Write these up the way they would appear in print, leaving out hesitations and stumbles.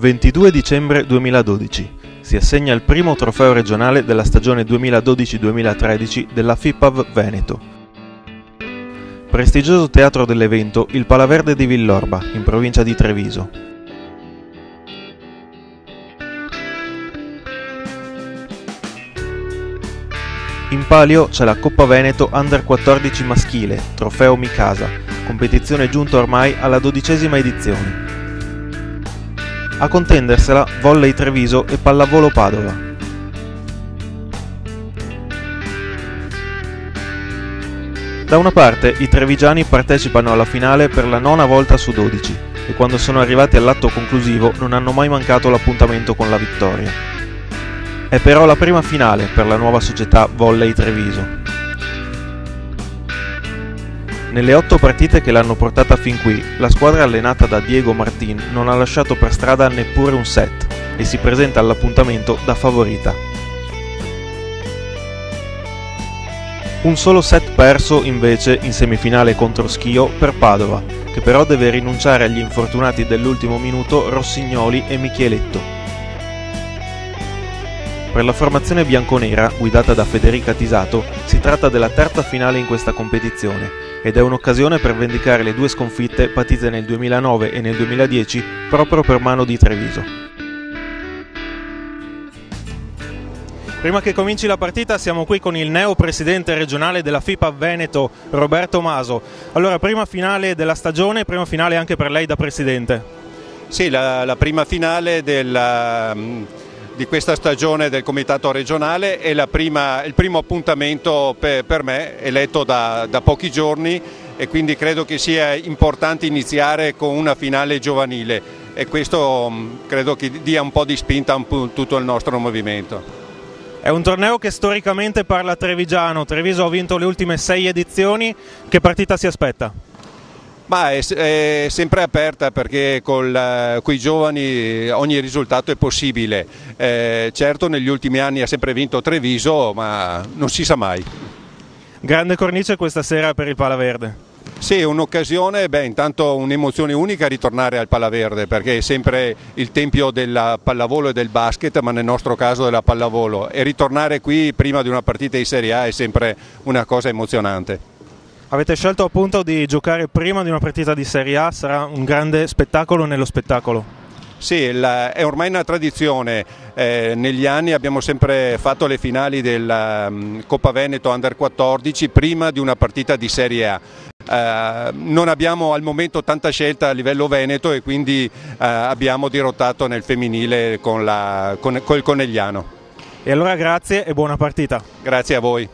22 dicembre 2012. Si assegna il primo trofeo regionale della stagione 2012-2013 della FIPAV Veneto. Prestigioso teatro dell'evento, il Palaverde di Villorba, in provincia di Treviso. In palio c'è la Coppa Veneto Under 14 maschile, trofeo Mikasa, competizione giunta ormai alla 12ª edizione. A contendersela Volley Treviso e Pallavolo Padova. Da una parte i trevigiani partecipano alla finale per la 9ª volta su 12 e quando sono arrivati all'atto conclusivo non hanno mai mancato l'appuntamento con la vittoria. È però la prima finale per la nuova società Volley Treviso. Nelle 8 partite che l'hanno portata fin qui, la squadra allenata da Diego Martin non ha lasciato per strada neppure un set e si presenta all'appuntamento da favorita. Un solo set perso invece in semifinale contro Schio per Padova, che però deve rinunciare agli infortunati dell'ultimo minuto Rossignoli e Micheletto. Per la formazione bianconera, guidata da Federica Tisato, si tratta della terza finale in questa competizione ed è un'occasione per vendicare le 2 sconfitte patite nel 2009 e nel 2010 proprio per mano di Treviso. Prima che cominci la partita siamo qui con il neo presidente regionale della FIPAV Veneto, Roberto Maso. Allora, prima finale della stagione, prima finale anche per lei da presidente. Sì, la prima finale di questa stagione del comitato regionale è il primo appuntamento per me, eletto da pochi giorni, e quindi credo che sia importante iniziare con una finale giovanile e questo credo che dia un po' di spinta a tutto il nostro movimento. È un torneo che storicamente parla trevigiano. Treviso ha vinto le ultime 6 edizioni. Che partita si aspetta? Ma è sempre aperta perché con i giovani ogni risultato è possibile. Certo negli ultimi anni ha sempre vinto Treviso, ma non si sa mai. Grande cornice questa sera per il Palaverde. Sì, è un'occasione, intanto un'emozione unica ritornare al Palaverde perché è sempre il tempio della pallavolo e del basket, ma nel nostro caso della pallavolo, e ritornare qui prima di una partita di Serie A è sempre una cosa emozionante. Avete scelto appunto di giocare prima di una partita di Serie A, sarà un grande spettacolo nello spettacolo. Sì, è ormai una tradizione, negli anni abbiamo sempre fatto le finali della Coppa Veneto Under 14 prima di una partita di Serie A. Non abbiamo al momento tanta scelta a livello veneto e quindi abbiamo dirottato nel femminile con il Conegliano. E allora grazie e buona partita. Grazie a voi.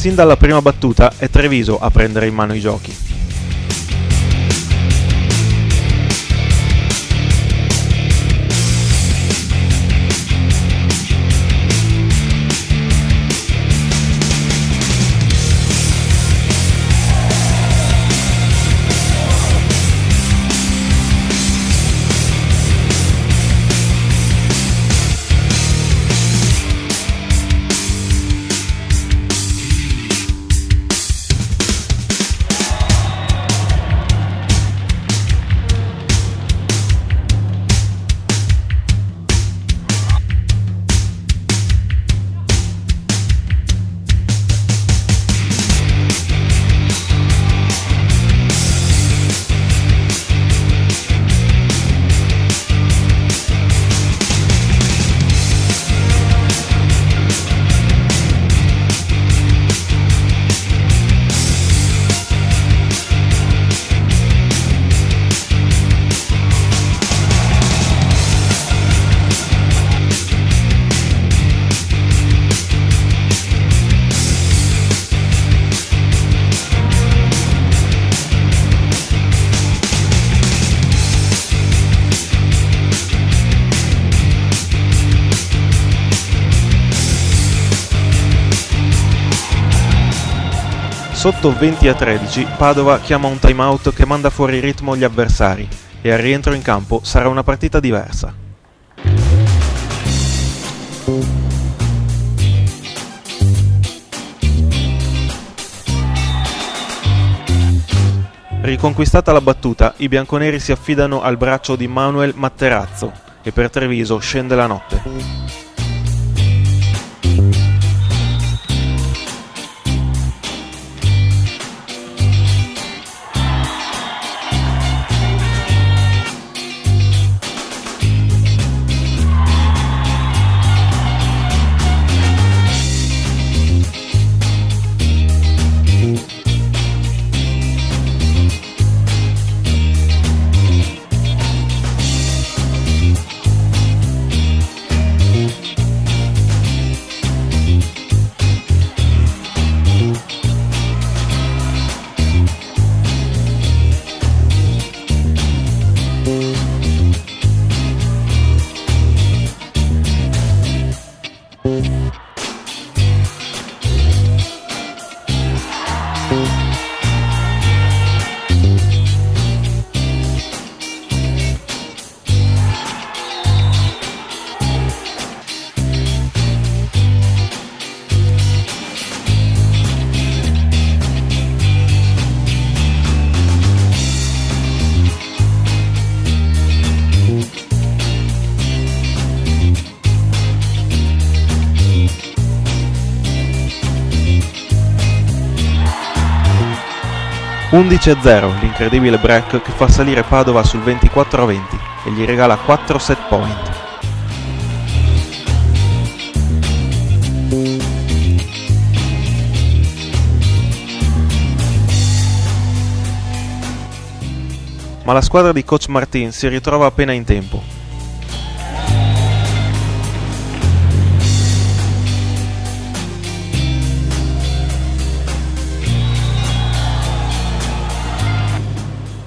Sin dalla prima battuta è Treviso a prendere in mano i giochi. Sotto 20-13 Padova chiama un timeout che manda fuori ritmo gli avversari e al rientro in campo sarà una partita diversa. Riconquistata la battuta, i bianconeri si affidano al braccio di Manuel Matterazzo e per Treviso scende la notte. (11-0) l'incredibile break che fa salire Padova sul 24-20 e gli regala 4 set point. Ma la squadra di coach Martin si ritrova appena in tempo.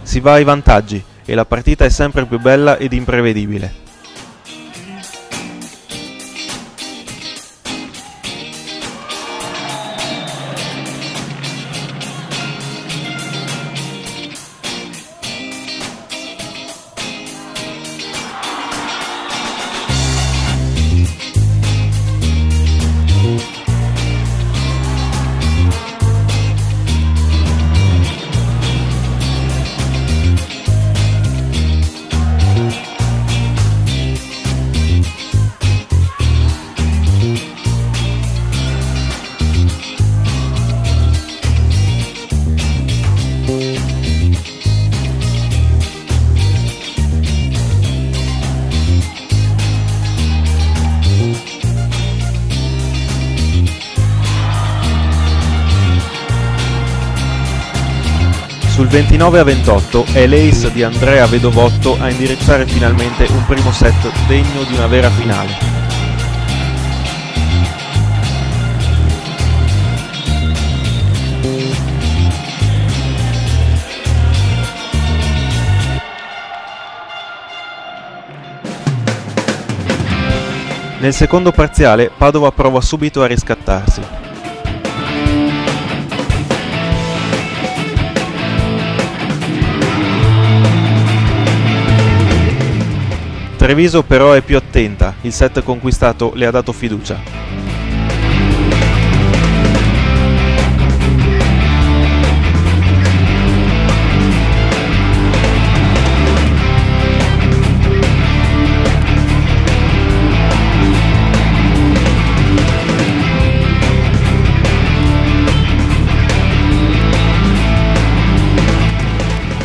Si va ai vantaggi e la partita è sempre più bella ed imprevedibile. Sul 29-28 è l'ace di Andrea Vedovotto a indirizzare finalmente un primo set degno di una vera finale. Nel secondo parziale Padova prova subito a riscattarsi. Treviso però è più attenta, il set conquistato le ha dato fiducia.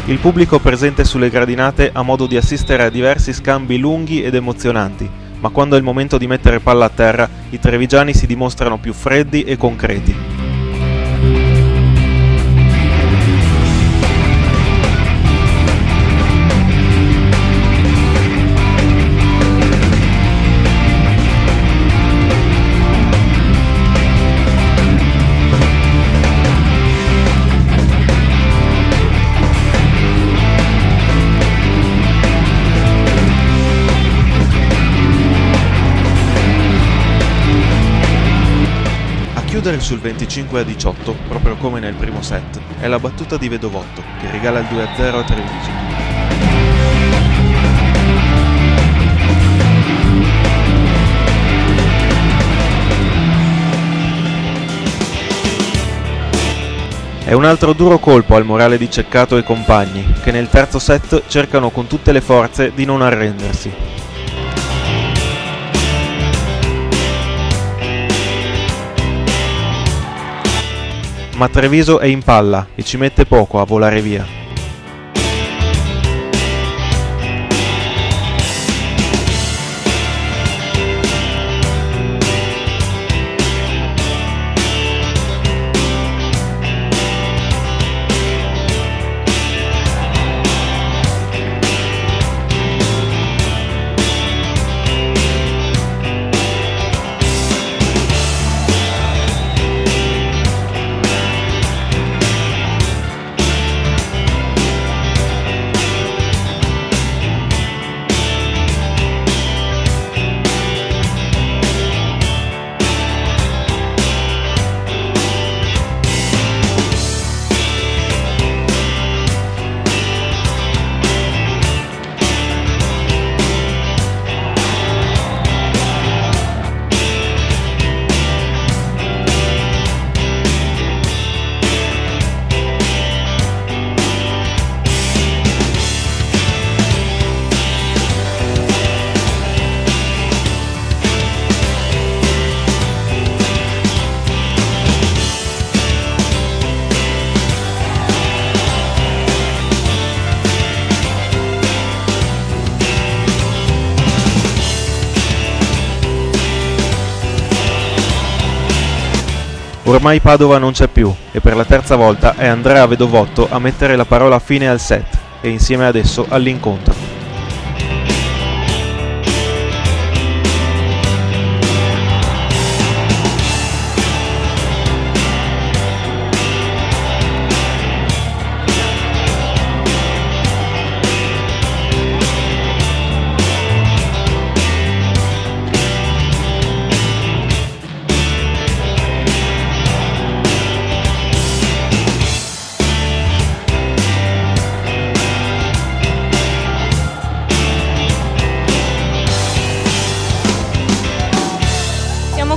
Il pubblico presente sulle gradinate ha modo di assistere a diversi scambi lunghi ed emozionanti, ma quando è il momento di mettere palla a terra, i trevigiani si dimostrano più freddi e concreti. Chiudere sul 25-18, proprio come nel primo set, è la battuta di Vedovotto, che regala il 2-0 a Treviso. È un altro duro colpo al morale di Ceccato e compagni, che nel terzo set cercano con tutte le forze di non arrendersi. Ma Treviso è in palla e ci mette poco a volare via. Ormai Padova non c'è più e per la terza volta è Andrea Vedovotto a mettere la parola fine al set e insieme ad esso all'incontro.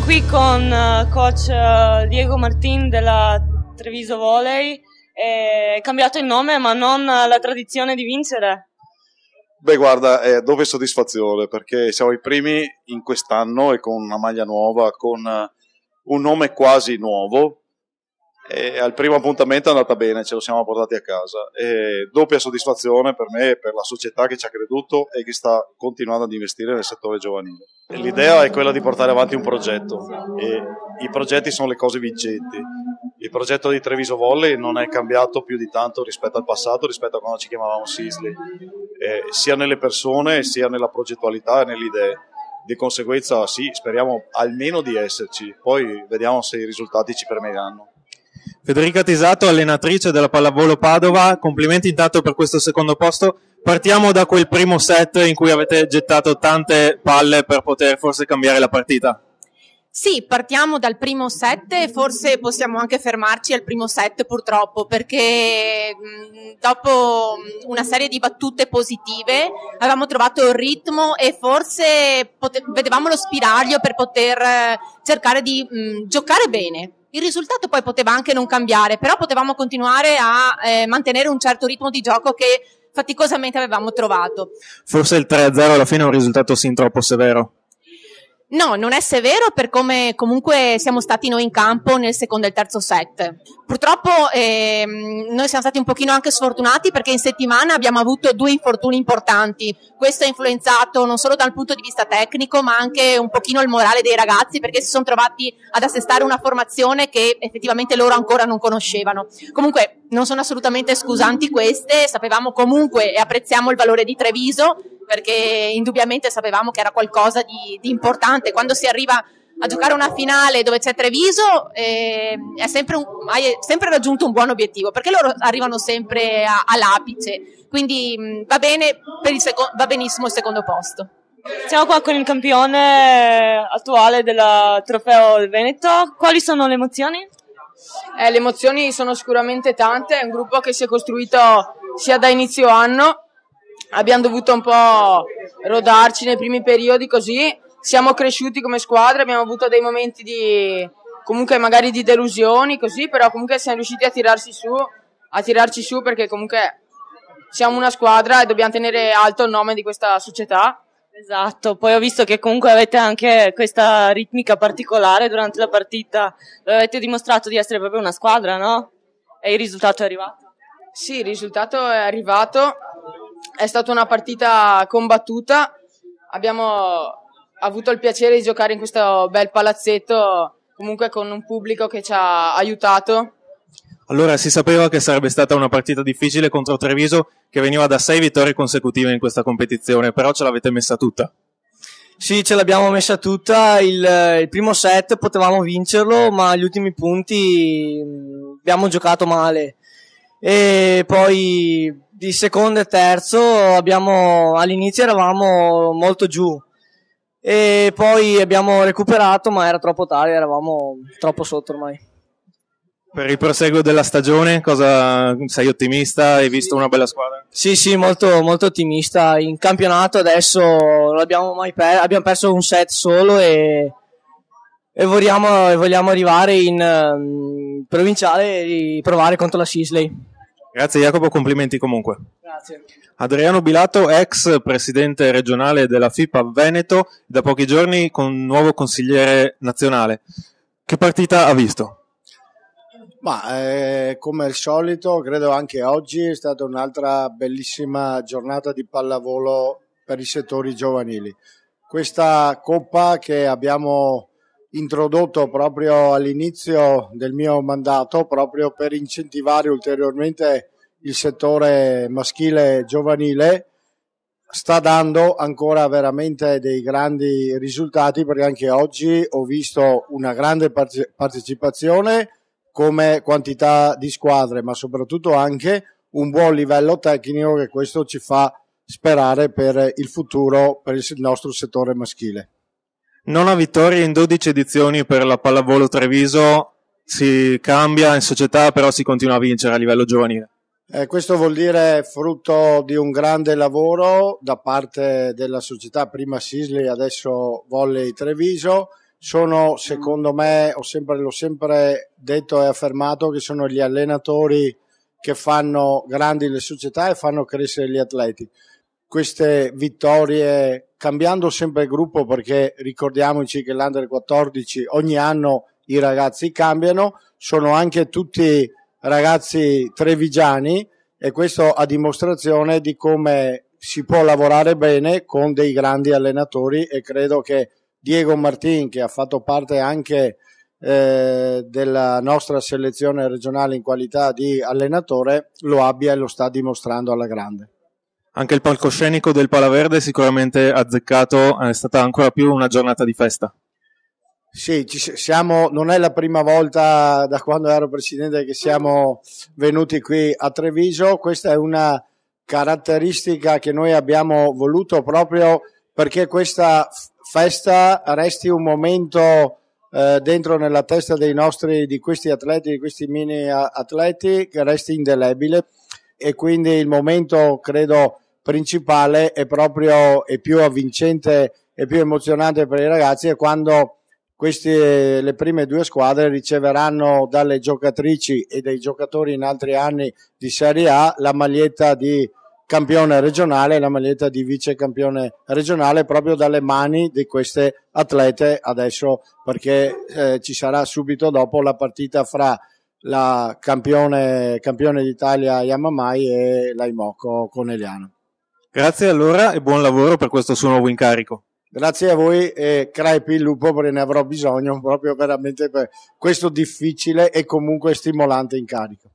Qui con coach Diego Martin della Treviso Volley, è cambiato il nome ma non la tradizione di vincere. Beh guarda, è doppia soddisfazione perché siamo i primi in quest'anno e con una maglia nuova, con un nome quasi nuovo e al primo appuntamento è andata bene, ce lo siamo portati a casa e doppia soddisfazione per me e per la società che ci ha creduto e che sta continuando ad investire nel settore giovanile. L'idea è quella di portare avanti un progetto e i progetti sono le cose vincenti. Il progetto di Treviso Volley non è cambiato più di tanto rispetto al passato, rispetto a quando ci chiamavamo Sisley, sia nelle persone sia nella progettualità e nelle idee. Di conseguenza sì, speriamo almeno di esserci, poi vediamo se i risultati ci permetteranno. Federica Tisato, allenatrice della Pallavolo Padova, complimenti intanto per questo secondo posto. Partiamo da quel primo set in cui avete gettato tante palle per poter forse cambiare la partita. Sì, partiamo dal primo set e forse possiamo anche fermarci al primo set purtroppo, perché dopo una serie di battute positive avevamo trovato il ritmo e forse vedevamo lo spiraglio per poter cercare di giocare bene. Il risultato poi poteva anche non cambiare, però potevamo continuare a mantenere un certo ritmo di gioco che faticosamente avevamo trovato. Forse il 3-0 alla fine è un risultato sin troppo severo. No, non è severo per come comunque siamo stati noi in campo nel secondo e il terzo set. Purtroppo noi siamo stati un pochino anche sfortunati perché in settimana abbiamo avuto 2 infortuni importanti. Questo ha influenzato non solo dal punto di vista tecnico ma anche un pochino il morale dei ragazzi, perché si sono trovati ad assestare una formazione che effettivamente loro ancora non conoscevano. Comunque non sono assolutamente scusanti queste, sapevamo comunque e apprezziamo il valore di Treviso, perché indubbiamente sapevamo che era qualcosa di importante. Quando si arriva a giocare una finale dove c'è Treviso hai sempre raggiunto un buon obiettivo, perché loro arrivano sempre all'apice, quindi va bene va benissimo il secondo posto. Siamo qua con il campione attuale del trofeo del Veneto. Quali sono le emozioni? Le emozioni sono sicuramente tante, è un gruppo che si è costruito sia da inizio anno, abbiamo dovuto un po' rodarci nei primi periodi, così siamo cresciuti come squadra, abbiamo avuto dei momenti comunque magari di delusioni, così, però comunque siamo riusciti a tirarci su perché comunque siamo una squadra e dobbiamo tenere alto il nome di questa società. Esatto, poi ho visto che comunque avete anche questa ritmica particolare durante la partita, avete dimostrato di essere proprio una squadra, no? E il risultato è arrivato? Sì, il risultato è arrivato, è stata una partita combattuta, abbiamo avuto il piacere di giocare in questo bel palazzetto, comunque con un pubblico che ci ha aiutato. Allora, si sapeva che sarebbe stata una partita difficile contro Treviso, che veniva da 6 vittorie consecutive in questa competizione, però ce l'avete messa tutta. Sì, ce l'abbiamo messa tutta. Il primo set potevamo vincerlo, ma gli ultimi punti abbiamo giocato male. E poi di secondo e terzo all'inizio eravamo molto giù. E poi abbiamo recuperato, ma era troppo tardi, eravamo troppo sotto ormai. Per il proseguo della stagione, sei ottimista? Hai visto una bella squadra? Sì, molto, molto ottimista. In campionato adesso non abbiamo abbiamo perso un set solo e vogliamo arrivare in provinciale e provare contro la Sisley. Grazie Jacopo, complimenti comunque. Grazie. Adriano Bilato, ex presidente regionale della FIPA Veneto, da pochi giorni con nuovo consigliere nazionale. Che partita ha visto? Come al solito, credo anche oggi è stata un'altra bellissima giornata di pallavolo per i settori giovanili. Questa coppa che abbiamo introdotto proprio all'inizio del mio mandato, proprio per incentivare ulteriormente il settore maschile giovanile, sta dando ancora veramente dei grandi risultati, perché anche oggi ho visto una grande partecipazione come quantità di squadre, ma soprattutto anche un buon livello tecnico, che questo ci fa sperare per il futuro per il nostro settore maschile. Nona vittoria in 12 edizioni per la Pallavolo Treviso, si cambia in società però si continua a vincere a livello giovanile. Questo vuol dire frutto di un grande lavoro da parte della società, prima Sisley, adesso Volley Treviso. Sono, secondo me, l'ho sempre detto e affermato, che sono gli allenatori che fanno grandi le società e fanno crescere gli atleti. Queste vittorie, cambiando sempre il gruppo, perché ricordiamoci che l'Under 14 ogni anno i ragazzi cambiano, sono anche tutti ragazzi trevigiani, e questo a dimostrazione di come si può lavorare bene con dei grandi allenatori, e credo che Diego Martin, che ha fatto parte anche della nostra selezione regionale in qualità di allenatore, lo abbia e lo sta dimostrando alla grande. Anche il palcoscenico del Palaverde sicuramente azzeccato, è stata ancora più una giornata di festa. Sì, non è la prima volta da quando ero presidente che siamo venuti qui a Treviso. Questa è una caratteristica che noi abbiamo voluto proprio perché questa festa resti un momento dentro nella testa di questi atleti, di questi mini atleti, che resti indelebile, e quindi il momento credo principale è proprio e più avvincente e più emozionante per i ragazzi è quando le prime due squadre riceveranno dalle giocatrici e dai giocatori in altri anni di Serie A la maglietta di campione regionale e la maglietta di vice campione regionale proprio dalle mani di queste atlete adesso, perché ci sarà subito dopo la partita fra la campione d'Italia Yamamai e la Imoco Conegliano. Grazie allora e buon lavoro per questo suo nuovo incarico. Grazie a voi e crepi il lupo, perché ne avrò bisogno proprio veramente per questo difficile e comunque stimolante incarico.